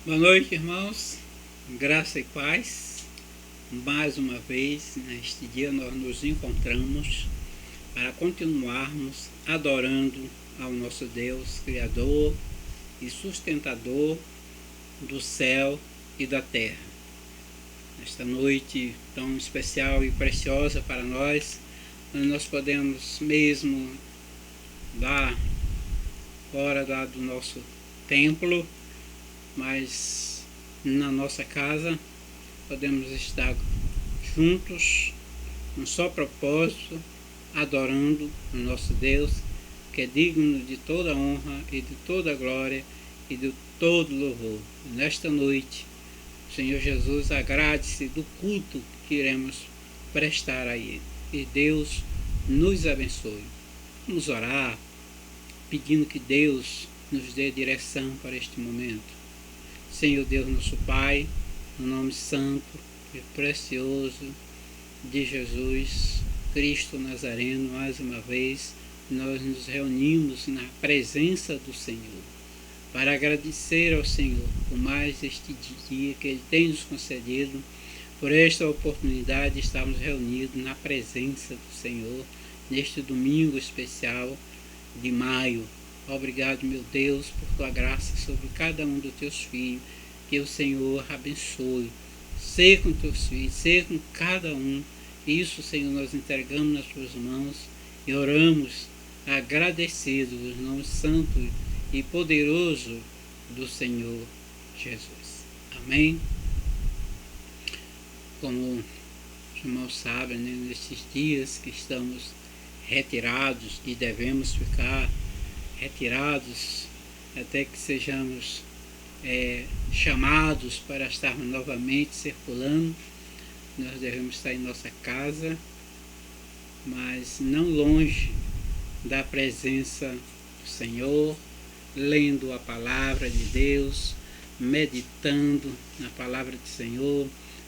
Boa noite, irmãos. Graça e paz. Mais uma vez, neste dia, nós nos encontramos para continuarmos adorando ao nosso Deus, Criador e sustentador do céu e da terra. Nesta noite tão especial e preciosa para nós, onde nós podemos mesmo dar fora do nosso templo, mas na nossa casa podemos estar juntos, num só propósito, adorando o nosso Deus, que é digno de toda honra e de toda glória e de todo louvor. E nesta noite, o Senhor Jesus agrade-se do culto que iremos prestar a Ele. E Deus nos abençoe. Vamos orar, pedindo que Deus nos dê direção para este momento. Senhor Deus nosso Pai, no nome santo e precioso de Jesus Cristo Nazareno, mais uma vez nós nos reunimos na presença do Senhor para agradecer ao Senhor por mais este dia que Ele tem nos concedido, por esta oportunidade de estarmos reunidos na presença do Senhor neste domingo especial de maio. Obrigado, meu Deus, por tua graça sobre cada um dos teus filhos. Que o Senhor abençoe. Ser com teus filhos, ser com cada um. Isso, Senhor, nós entregamos nas tuas mãos e oramos agradecidos no nome santo e poderoso do Senhor Jesus. Amém. Como os irmãos sabem, nesses dias que estamos retirados e devemos ficar retirados até que sejamos chamados para estarmos novamente circulando, nós devemos estar em nossa casa, mas não longe da presença do Senhor, lendo a palavra de Deus, meditando na palavra do Senhor,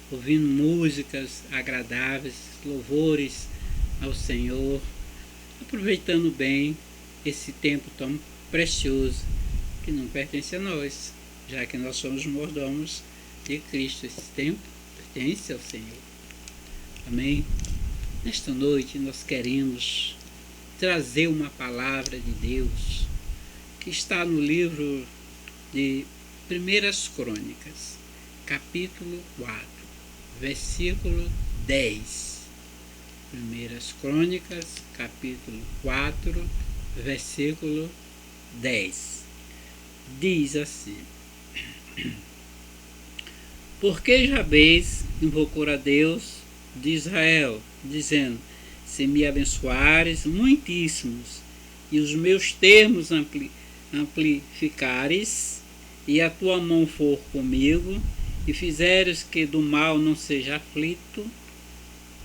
ouvindo músicas agradáveis, louvores ao Senhor, aproveitando bem esse tempo tão precioso que não pertence a nós, já que nós somos mordomos de Cristo. Esse tempo pertence ao Senhor. Amém? Nesta noite nós queremos trazer uma palavra de Deus que está no livro de 1 Crônicas, capítulo 4, versículo 10. 1 Crônicas, capítulo 4, versículo 10. Diz assim: Porque Jabez invocou a Deus de Israel, dizendo: Se me abençoares muitíssimos, e os meus termos amplificares, e a tua mão for comigo, e fizeres que do mal não seja aflito,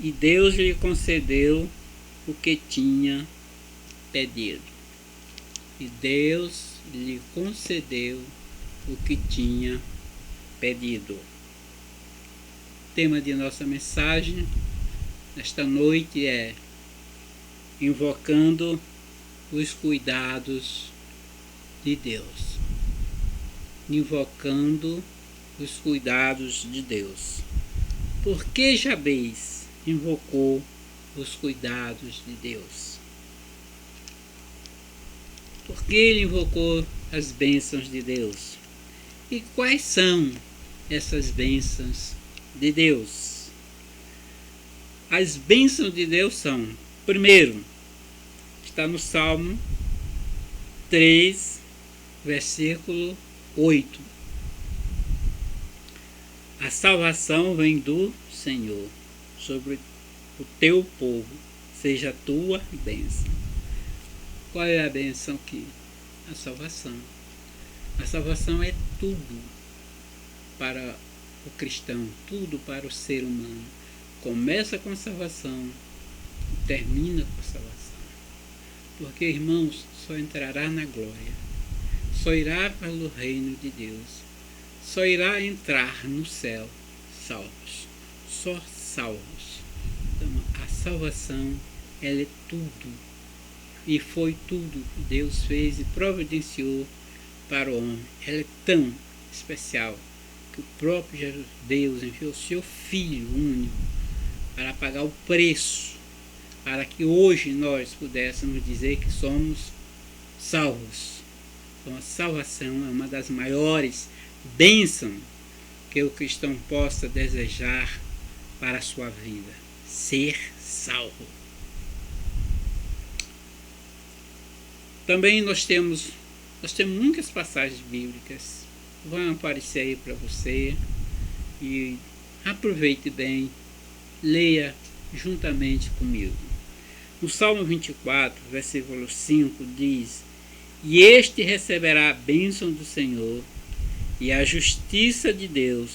e Deus lhe concedeu o que tinha pedido. E Deus lhe concedeu o que tinha pedido. O tema de nossa mensagem nesta noite é invocando os cuidados de Deus. Invocando os cuidados de Deus. Por que Jabez invocou os cuidados de Deus? Porque ele invocou as bênçãos de Deus. E quais são essas bênçãos de Deus? As bênçãos de Deus são, primeiro, está no Salmo 3, versículo 8. A salvação vem do Senhor sobre o teu povo, seja a tua bênção. Qual é a bênção aqui? A salvação. A salvação é tudo para o cristão, tudo para o ser humano. Começa com a salvação e termina com a salvação. Porque, irmãos, só entrará na glória, só irá para o reino de Deus, só irá entrar no céu salvos, só salvos. Então, a salvação, ela é tudo. E foi tudo que Deus fez e providenciou para o homem. Ela é tão especial, que o próprio Deus enviou o seu Filho único para pagar o preço, para que hoje nós pudéssemos dizer que somos salvos. Então a salvação é uma das maiores bênçãos que o cristão possa desejar para a sua vida, ser salvo. Também nós temos muitas passagens bíblicas, vão aparecer aí para você, e aproveite bem, leia juntamente comigo. No Salmo 24, versículo 5 diz: "E este receberá a bênção do Senhor e a justiça de Deus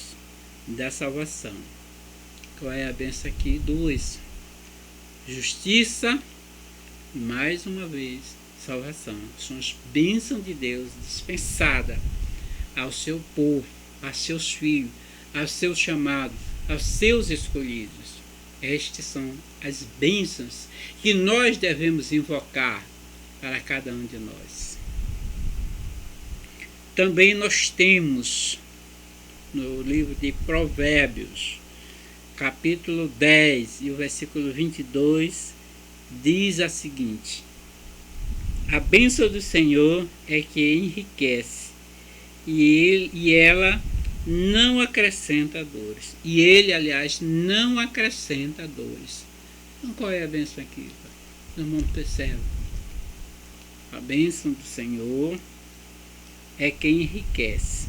da salvação." Qual é a bênção aqui? 2. Justiça e, mais uma vez, salvação. São as bênçãos de Deus dispensadas ao seu povo, aos seus filhos, aos seus chamados, aos seus escolhidos. Estas são as bênçãos que nós devemos invocar para cada um de nós. Também nós temos no livro de Provérbios, capítulo 10 e o versículo 22, diz a seguinte: "A bênção do Senhor é que enriquece, e ela não acrescenta dores." E ele, aliás, não acrescenta dores. Então qual é a bênção aqui? Nós vamos perceber. A bênção do Senhor é quem enriquece,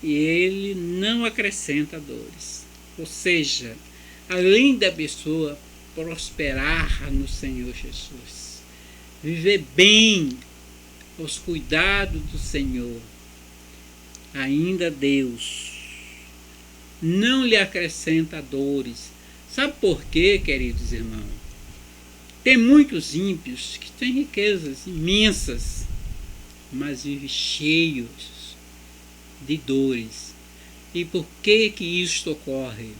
e ele não acrescenta dores. Ou seja, além da pessoa prosperar no Senhor Jesus, viver bem aos cuidados do Senhor, ainda Deus não lhe acrescenta dores. Sabe por quê, queridos irmãos? Tem muitos ímpios que têm riquezas imensas, mas vivem cheios de dores. E por que que isto ocorre?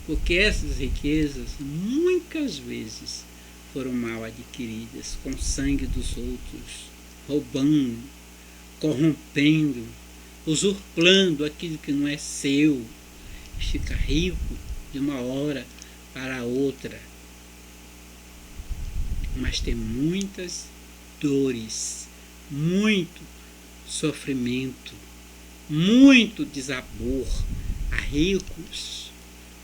Porque essas riquezas muitas vezes foram mal adquiridas com sangue dos outros, roubando, corrompendo, usurpando aquilo que não é seu. Fica rico de uma hora para outra, mas tem muitas dores, muito sofrimento, muito desabor. Há ricos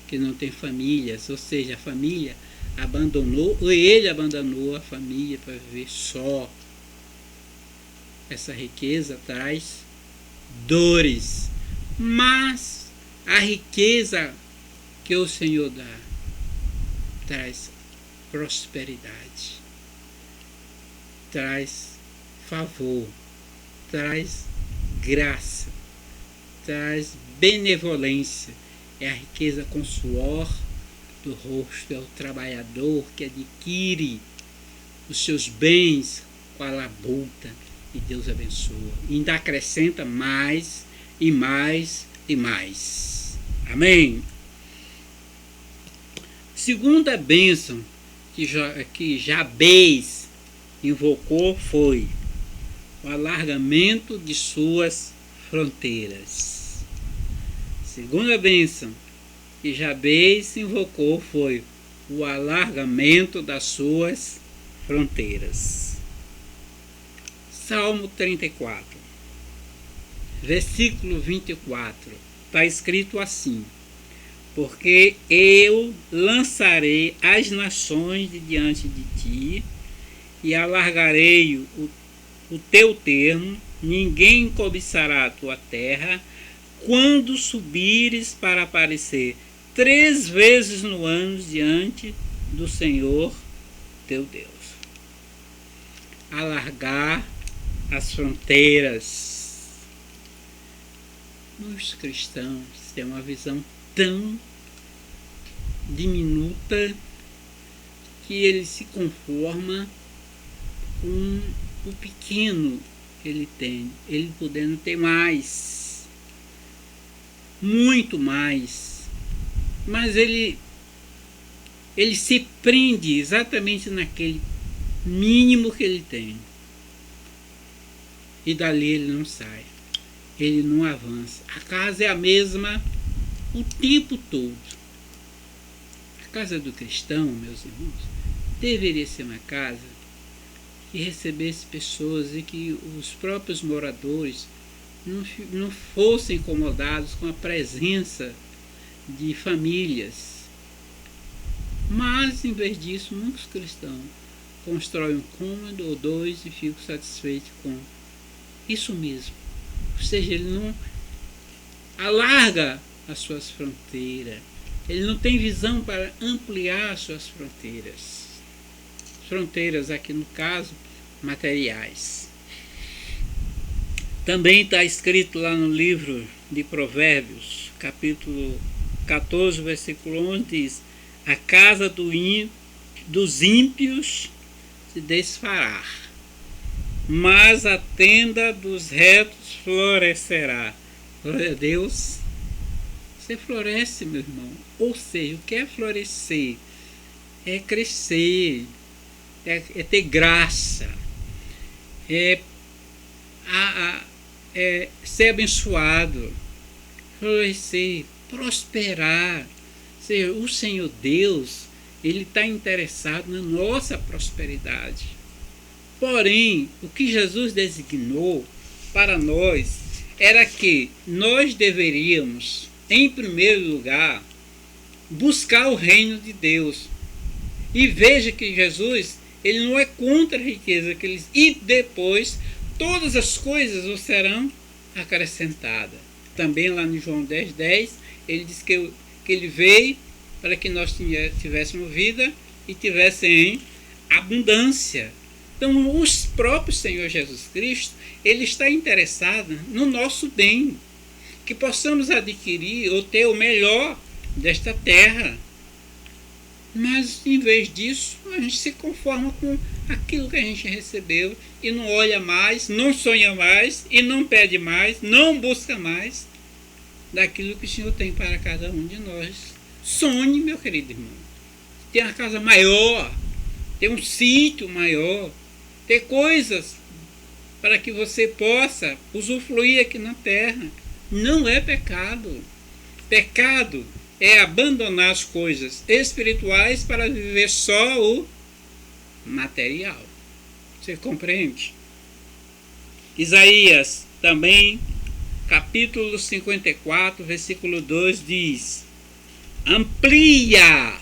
que não têm famílias, ou seja, a família abandonou, ou ele abandonou a família para viver só. Essa riqueza traz dores, mas a riqueza que o Senhor dá traz prosperidade, traz favor, traz graça, traz benevolência. É a riqueza com suor do rosto, é o trabalhador que adquire os seus bens com a labuta, e Deus abençoa, e ainda acrescenta mais e mais e mais. Amém? Segunda bênção que Jabez invocou foi o alargamento de suas fronteiras. Segunda bênção que Jabez invocou foi o alargamento das suas fronteiras. Salmo 34, versículo 24, está escrito assim: "Porque eu lançarei as nações de diante de ti, e alargarei o teu termo, ninguém cobiçará a tua terra, quando subires para aparecer 3 vezes no ano diante do Senhor teu Deus." Alargar as fronteiras. Os cristãos têm uma visão tão diminuta que ele se conforma com o pequeno que ele tem, ele podendo ter mais, muito mais, mas ele se prende exatamente naquele mínimo que ele tem, e dali ele não sai. ele não avança. A casa é a mesma o tempo todo. A casa do cristão, meus irmãos, deveria ser uma casa que recebesse pessoas e que os próprios moradores não fossem incomodados com a presença de famílias. Mas, em vez disso, muitos cristãos constroem um cômodo ou dois e ficam satisfeitos com isso mesmo. Ou seja, ele não alarga as suas fronteiras. Ele não tem visão para ampliar as suas fronteiras. Fronteiras, aqui no caso, materiais. Também está escrito lá no livro de Provérbios, capítulo 14, versículo 11, diz: a casa dos ímpios se desfará, mas a tenda dos retos florescerá. Glória a Deus. Você floresce, meu irmão. Ou seja, o que é florescer? É crescer, é ter graça, é ser abençoado, florescer, prosperar. Ou seja, o Senhor Deus, ele está interessado na nossa prosperidade. Porém, o que Jesus designou para nós era que nós deveríamos, em primeiro lugar, buscar o reino de Deus. E veja que Jesus, ele não é contra a riqueza, e depois todas as coisas nos serão acrescentadas. Também lá no João 10:10, ele diz que ele veio para que nós tivéssemos vida e tivessem em abundância. Então, o próprio Senhor Jesus Cristo, ele está interessado no nosso bem, que possamos adquirir ou ter o melhor desta terra. Mas, em vez disso, a gente se conforma com aquilo que a gente recebeu e não olha mais, não sonha mais e não pede mais, não busca mais daquilo que o Senhor tem para cada um de nós. Sonhe, meu querido irmão, ter uma casa maior, ter um sítio maior, ter coisas para que você possa usufruir aqui na terra. Não é pecado. Pecado é abandonar as coisas espirituais para viver só o material. Você compreende? Isaías também, capítulo 54, versículo 2 diz: amplia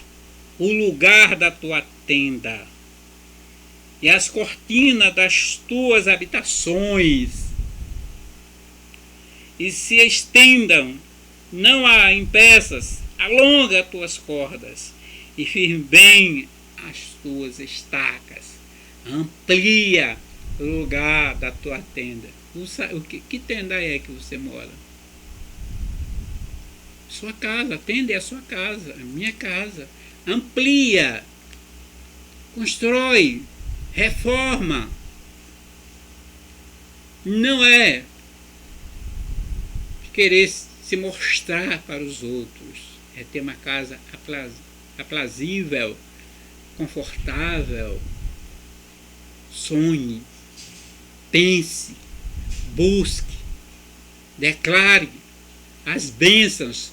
o lugar da tua tenda e as cortinas das tuas habitações, e se estendam, não a impeças, alonga as tuas cordas, e firme bem as tuas estacas. Amplia o lugar da tua tenda. Que tenda é que você mora? Sua casa, a tenda é a sua casa, a minha casa. Amplia, constrói, reforma. Não é querer se mostrar para os outros, é ter uma casa aprazível, confortável. Sonhe, pense, busque, declare as bênçãos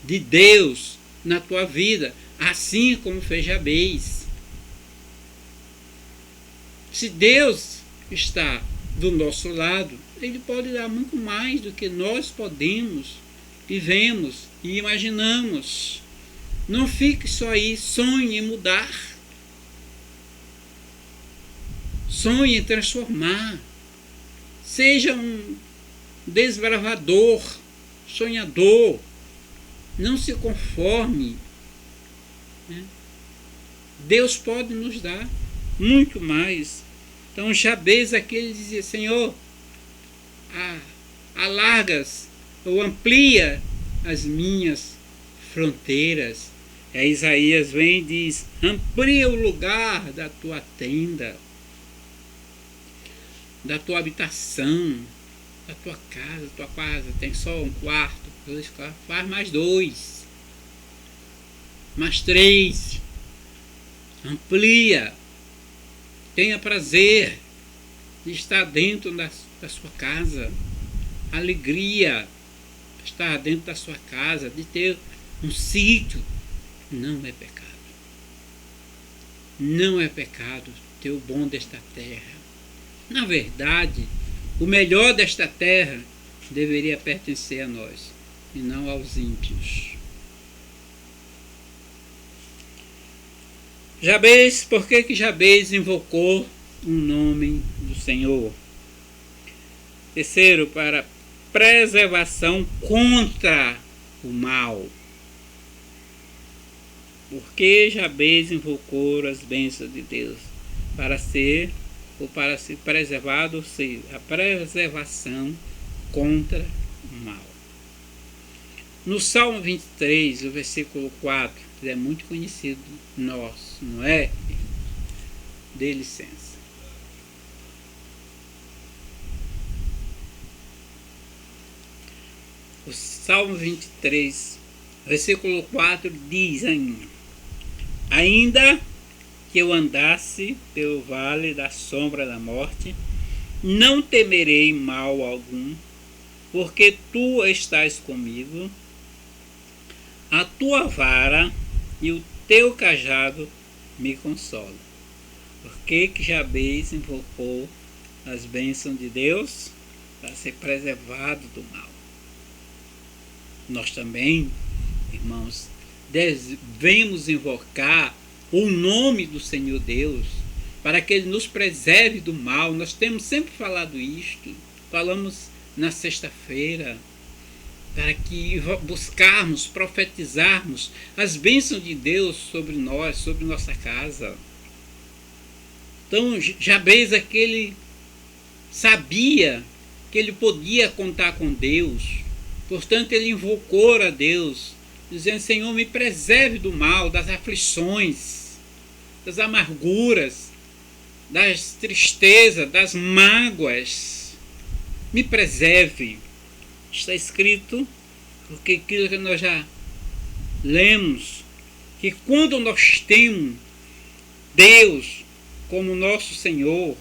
de Deus na tua vida, assim como fez Jabez. Se Deus está do nosso lado, ele pode dar muito mais do que nós podemos e vemos e imaginamos. Não fique só aí, sonhe em mudar, sonhe em transformar, seja um desbravador, sonhador, não se conforme. Deus pode nos dar muito mais. Então Jabez aqui, ele dizia: Senhor, alargas ou amplia as minhas fronteiras. Aí Isaías vem e diz: amplia o lugar da tua tenda, da tua habitação, da tua casa. Tua casa tem só um quarto, 2 quartos, faz mais 2, mais 3. Amplia. Tenha prazer de estar dentro da sua casa. alegria, estar dentro da sua casa, de ter um sítio. Não é pecado. Não é pecado ter o bom desta terra. Na verdade, o melhor desta terra deveria pertencer a nós e não aos ímpios. Jabez, por que Jabez invocou o nome do Senhor? Terceiro, para preservação contra o mal. Por que Jabez invocou as bênçãos de Deus? Para ser preservado, ou seja, a preservação contra o mal. No Salmo 23, o versículo 4, que é muito conhecido nosso, não é? Dê licença. O Salmo 23, versículo 4 diz ainda que eu andasse pelo vale da sombra da morte, não temerei mal algum, porque tu estás comigo, a tua vara e o teu cajado me consolam. Por que Jabez invocou as bênçãos de Deus? Para ser preservado do mal. Nós também, irmãos, devemos invocar o nome do Senhor Deus para que Ele nos preserve do mal. Nós temos sempre falado isto, falamos na sexta-feira, para que buscarmos, profetizarmos as bênçãos de Deus sobre nós, sobre nossa casa. Então, Jabez, aquele sabia que ele podia contar com Deus, portanto, ele invocou a Deus, dizendo: Senhor, me preserve do mal, das aflições, das amarguras, das tristezas, das mágoas. Me preserve. Está escrito, porque aquilo que nós já lemos, que quando nós temos Deus como nosso Senhor,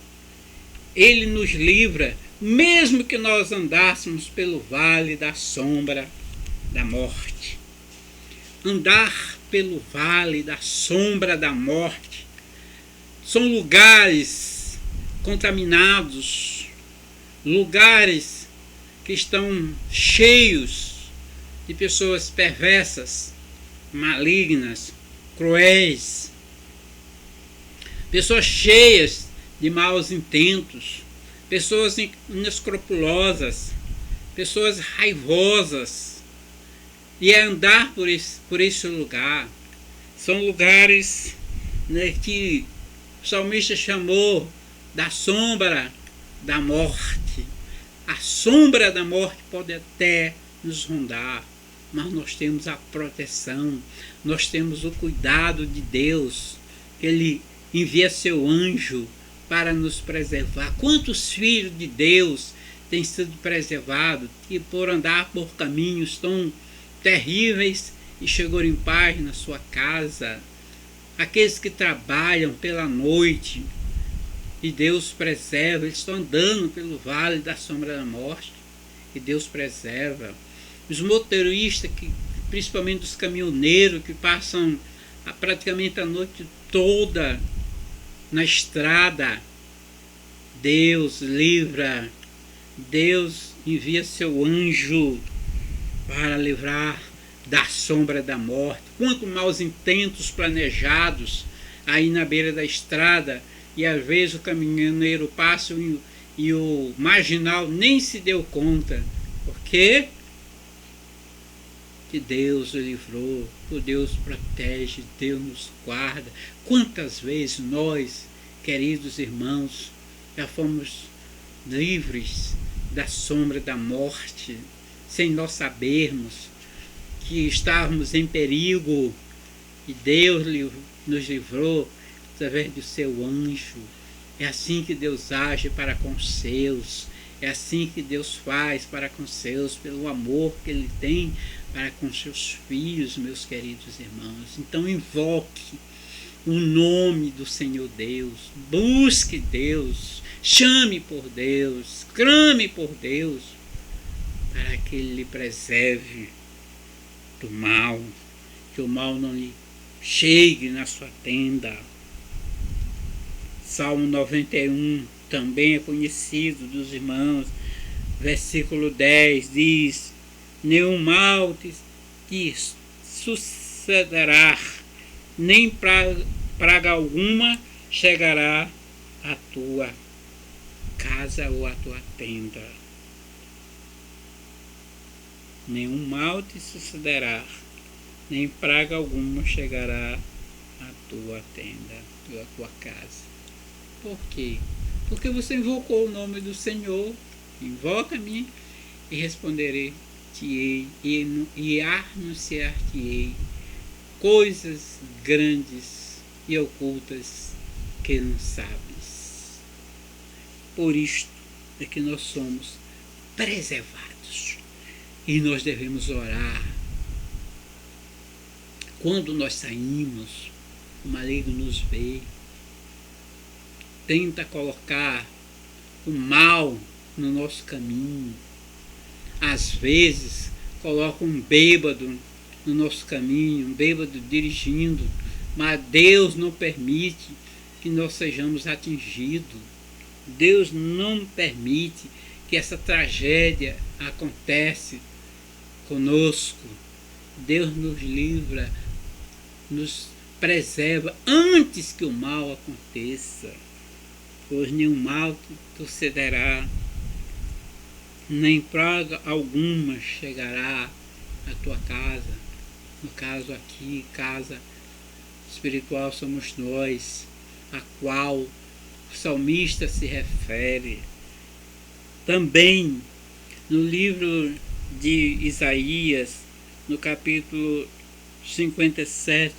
Ele nos livra, mesmo que nós andássemos pelo vale da sombra da morte. Andar pelo vale da sombra da morte são lugares contaminados, lugares que estão cheios de pessoas perversas, malignas, cruéis, pessoas cheias de maus intentos, pessoas inescrupulosas, pessoas raivosas. E é andar por esse lugar. São lugares, né, que o salmista chamou da sombra da morte. A sombra da morte pode até nos rondar, mas nós temos a proteção, nós temos o cuidado de Deus, que Ele envia seu anjo para nos preservar. Quantos filhos de Deus têm sido preservados e por andar por caminhos tão terríveis e chegou em paz na sua casa? Aqueles que trabalham pela noite e Deus preserva, eles estão andando pelo vale da sombra da morte e Deus preserva. Os motoristas, principalmente os caminhoneiros, que passam praticamente a noite toda na estrada, Deus livra, Deus envia seu anjo para livrar da sombra da morte. Quanto maus intentos planejados aí na beira da estrada, e às vezes o caminhoneiro passa e o marginal nem se deu conta. Por quê? Que Deus o livrou, que Deus protege, Deus nos guarda. Quantas vezes nós, queridos irmãos, já fomos livres da sombra da morte, sem nós sabermos que estávamos em perigo, e Deus nos livrou através do seu anjo. É assim que Deus age para com os seus, é assim que Deus faz para com os seus, pelo amor que Ele tem para com seus filhos, meus queridos irmãos. Então invoque o nome do Senhor Deus, busque Deus, chame por Deus, clame por Deus, para que Ele lhe preserve do mal, que o mal não lhe chegue na sua tenda. Salmo 91 também é conhecido dos irmãos. Versículo 10 diz: nenhum mal te sucederá, nem praga alguma chegará à tua casa ou à tua tenda. Nenhum mal te sucederá, nem praga alguma chegará à tua tenda, à tua casa. Por quê? Porque você invocou o nome do Senhor. Invoca-me e responderei-te-ei e anunciar-te-ei coisas grandes e ocultas que não sabes. Por isto é que nós somos preservados e nós devemos orar. Quando nós saímos, o maligno nos vê, tenta colocar o mal no nosso caminho. Às vezes coloca um bêbado no nosso caminho, um bêbado dirigindo, mas Deus não permite que nós sejamos atingidos. Deus não permite que essa tragédia aconteça conosco. Deus nos livra, nos preserva antes que o mal aconteça. Pois nenhum mal te sucederá, nem praga alguma chegará à tua casa. No caso aqui, casa espiritual somos nós, a qual o salmista se refere. Também no livro de Isaías, no capítulo 57,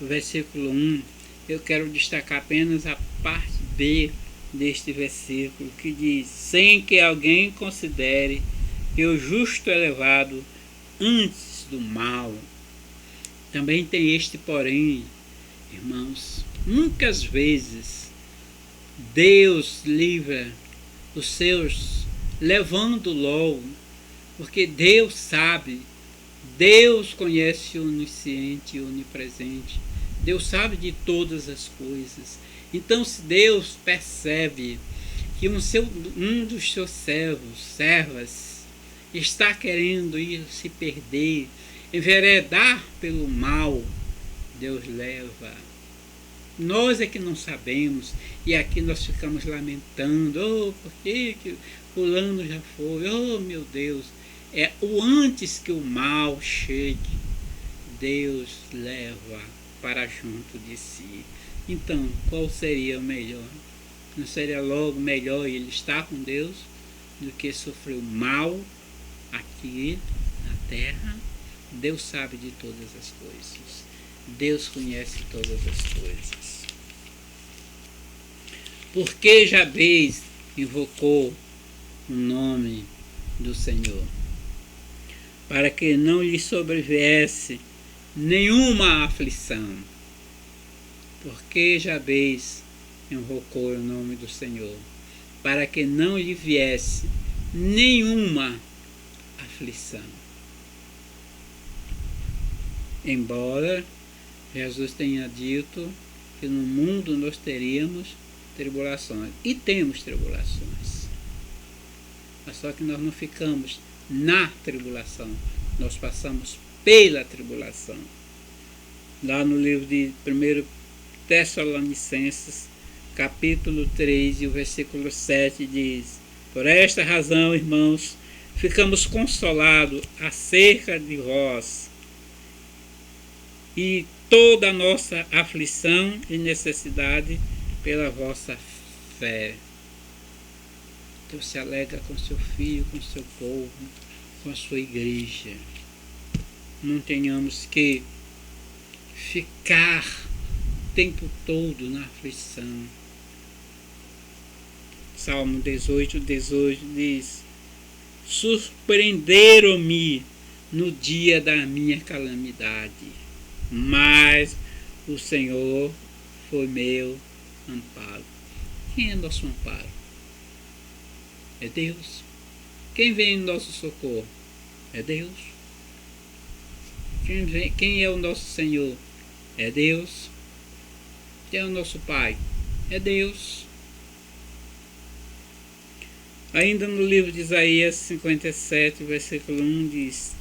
versículo 1, eu quero destacar apenas a parte B deste versículo, que diz: sem que alguém considere que o justo é levado antes do mal. Também tem este porém, irmãos, muitas vezes Deus livra os seus levando logo, porque Deus sabe, Deus conhece o onisciente e onipresente, Deus sabe de todas as coisas. Então, se Deus percebe que um dos seus servas está querendo ir se perder, enveredar pelo mal, Deus leva. Nós é que não sabemos, e aqui nós ficamos lamentando: oh, por que fulano já foi? Oh, meu Deus! É o antes que o mal chegue, Deus leva para junto de si. Então, qual seria o melhor? Não seria logo melhor ele estar com Deus do que sofrer o mal aqui na terra? Deus sabe de todas as coisas. Deus conhece todas as coisas. Por que Jabez invocou o nome do Senhor? Para que não lhe sobreviesse nenhuma aflição. Porque Jabez invocou o nome do Senhor, para que não lhe viesse nenhuma aflição. Embora Jesus tenha dito que no mundo nós teríamos tribulações, e temos tribulações, mas só que nós não ficamos na tribulação, nós passamos pela tribulação. Lá no livro de 1 Tessalonicenses, capítulo 3, e o versículo 7 diz: por esta razão, irmãos, ficamos consolados acerca de vós, e toda a nossa aflição e necessidade pela vossa fé. Deus se alegra com seu filho, com seu povo, com a sua igreja. Não tenhamos que ficar o tempo todo na aflição. Salmo 18 diz: surpreenderam-me no dia da minha calamidade, mas o Senhor foi meu amparo. Quem é nosso amparo? É Deus. Quem vem em nosso socorro? É Deus. Quem é o nosso Senhor? É Deus. Quem é o nosso Pai? É Deus. Ainda no livro de Isaías 57, versículo 1 diz: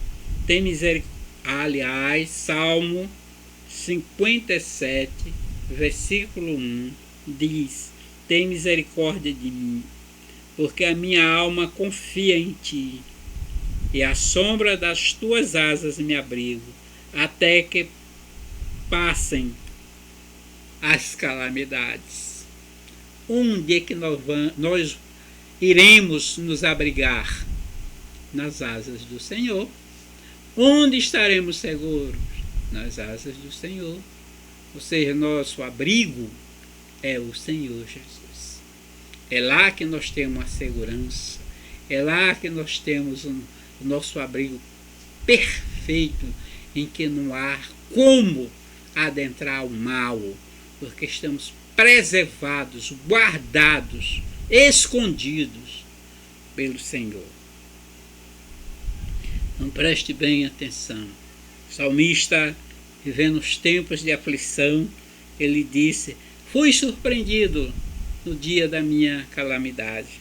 tem misericórdia. Aliás, Salmo 57, versículo 1 diz: tem misericórdia de mim, porque a minha alma confia em ti, e à sombra das tuas asas me abrigo, até que passem as calamidades. Onde é que nós iremos nos abrigar? Nas asas do Senhor. Onde estaremos seguros? Nas asas do Senhor. Ou seja, nosso abrigo é o Senhor Jesus. É lá que nós temos a segurança. É lá que nós temos o nosso abrigo perfeito, em que não há como adentrar o mal, porque estamos preservados, guardados, escondidos pelo Senhor. Então preste bem atenção. O salmista, vivendo os tempos de aflição, ele disse: fui surpreendido no dia da minha calamidade,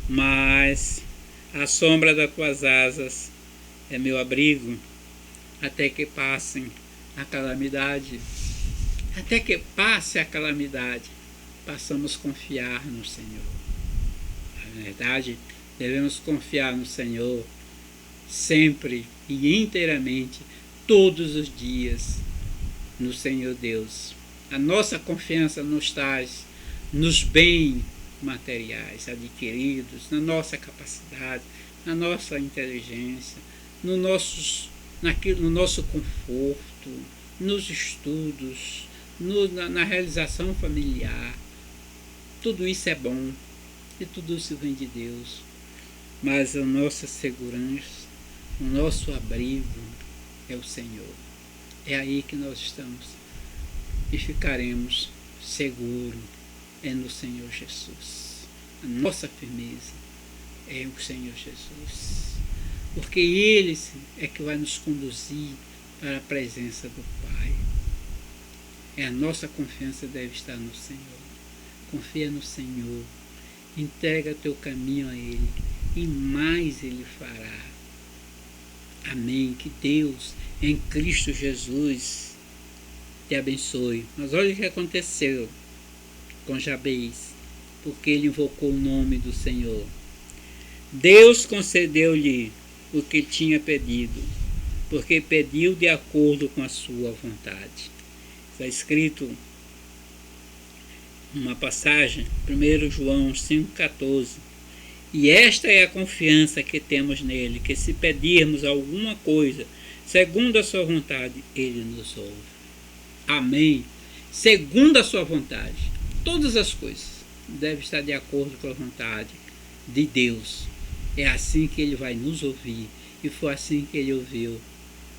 mas a sombra das tuas asas é meu abrigo, até que passem a calamidade. Até que passe a calamidade, passamos a confiar no Senhor. Na verdade, devemos confiar no Senhor sempre e inteiramente, todos os dias, no Senhor Deus. A nossa confiança não está nos bens materiais adquiridos, na nossa capacidade, na nossa inteligência, no nosso conforto, nos estudos, na realização familiar. Tudo isso é bom e tudo isso vem de Deus. Mas a nossa segurança, o nosso abrigo é o Senhor. É aí que nós estamos e ficaremos seguros, é no Senhor Jesus. A nossa firmeza é o Senhor Jesus, porque Ele é que vai nos conduzir para a presença do Pai. A nossa confiança deve estar no Senhor. Confia no Senhor, entrega teu caminho a Ele, e mais Ele fará. Amém. Que Deus, em Cristo Jesus, te abençoe. Mas olha o que aconteceu com Jabez, porque ele invocou o nome do Senhor. Deus concedeu-lhe o que tinha pedido, porque pediu de acordo com a sua vontade. Está escrito uma passagem, 1 João 5,14. E esta é a confiança que temos nele, que se pedirmos alguma coisa segundo a sua vontade, ele nos ouve. Amém. Segundo a sua vontade. Todas as coisas devem estar de acordo com a vontade de Deus. É assim que ele vai nos ouvir. E foi assim que ele ouviu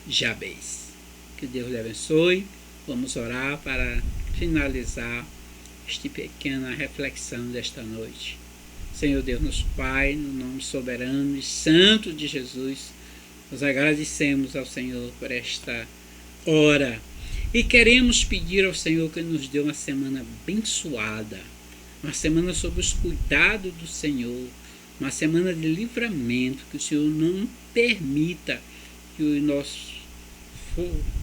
Jabez. Que Deus lhe abençoe. Vamos orar para finalizar esta pequena reflexão desta noite. Senhor Deus, nosso Pai, no nome soberano e santo de Jesus, nós agradecemos ao Senhor por esta hora e queremos pedir ao Senhor que nos dê uma semana abençoada, uma semana sob os cuidados do Senhor, uma semana de livramento, que o Senhor não permita que nós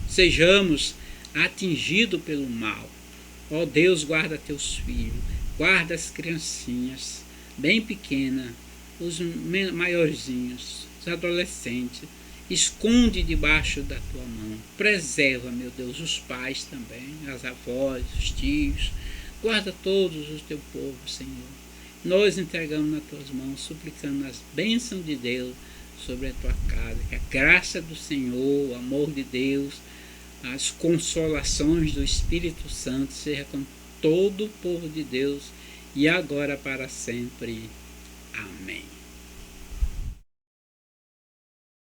sejamos atingidos pelo mal. Ó Deus, guarda teus filhos, guarda as criancinhas bem pequenas, os maiorzinhos, os adolescentes, esconde debaixo da tua mão, preserva, meu Deus, os pais também, as avós, os tios, guarda todos o teu povo, Senhor. Nós entregamos nas tuas mãos, suplicando as bênçãos de Deus sobre a tua casa, que a graça do Senhor, o amor de Deus, as consolações do Espírito Santo seja com todo o povo de Deus, e agora para sempre. Amém.